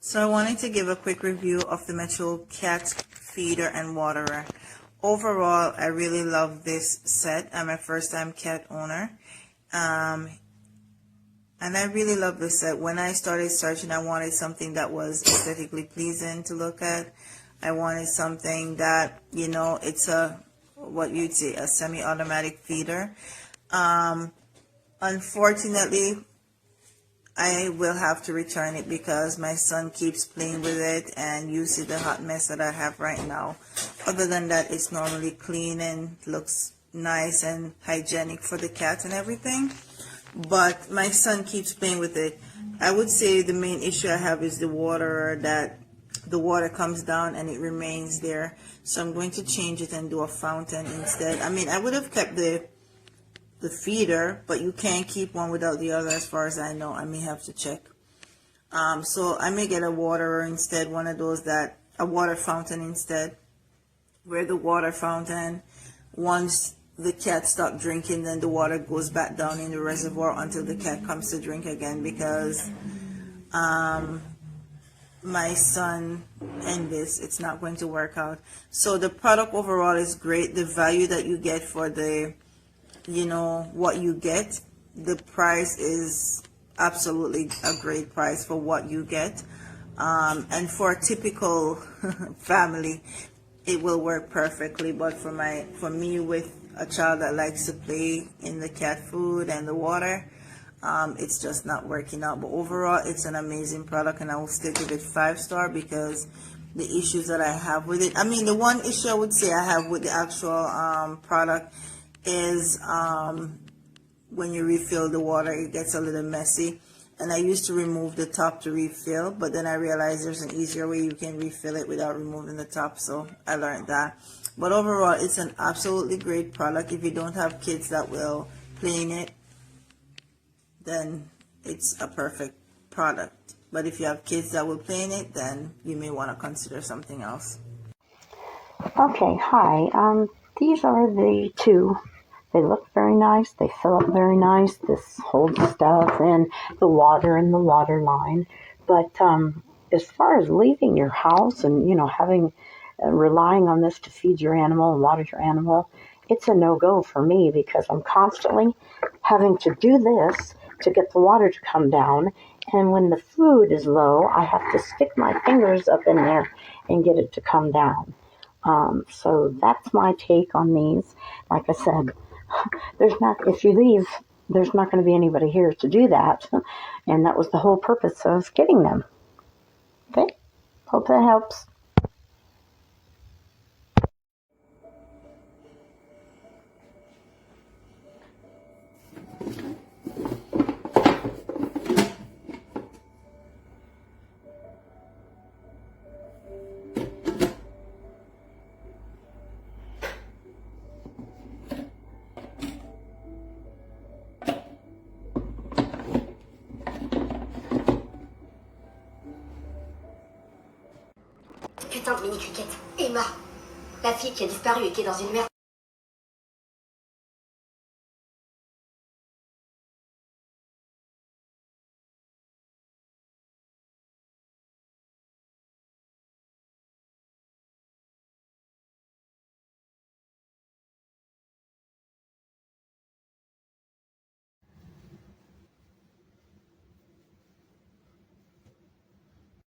So I wanted to give a quick review of the Marchul cat feeder and waterer. Overall, I really love this set. I'm a first-time cat owner. And I really love this set. When I started searching, I wanted something that was aesthetically pleasing to look at. I wanted something that, you know, it's what you'd say, a semi-automatic feeder. Unfortunately, I will have to return it because my son keeps playing with it, and you see the hot mess that I have right now. Other than that, it's normally clean and looks nice and hygienic for the cat and everything. But my son keeps playing with it. I would say the main issue I have is the water, that the water comes down and it remains there. So I'm going to change it and do a fountain instead. I mean, I would have kept the feeder, but you can't keep one without the other as far as I know. I may have to check. So I may get a waterer instead, one of those that, a water fountain instead, where the water fountain, once the cat stops drinking, then the water goes back down in the reservoir until the cat comes to drink again, because my son and this, it's not going to work out. So the product overall is great. The value that you get for the, you know, what you get, the price is absolutely a great price for what you get, and for a typical family it will work perfectly. But for me with a child that likes to play in the cat food and the water, it's just not working out. But overall, it's an amazing product, and I will still give it 5-star because the issues that I have with it, I mean, the one issue I would say I have with the actual product is when you refill the water, it gets a little messy, and I used to remove the top to refill, but then I realized there's an easier way you can refill it without removing the top, so I learned that. But overall, it's an absolutely great product. If you don't have kids that will play in it, then it's a perfect product. But if you have kids that will play in it, then you may want to consider something else. Okay, hi. These are the two. They look very nice. They fill up very nice. This holds stuff and the water in the water line. But as far as leaving your house and, you know, having relying on this to feed your animal and water your animal, it's a no-go for me because I'm constantly having to do this to get the water to come down. And when the food is low, I have to stick my fingers up in there and get it to come down. So that's my take on these. Like I said, if you leave, there's not going to be anybody here to do that. And that was the whole purpose of getting them. Okay? Hope that helps. Putain de mini-cricket, Emma, la fille qui a disparu et qui est dans une merde.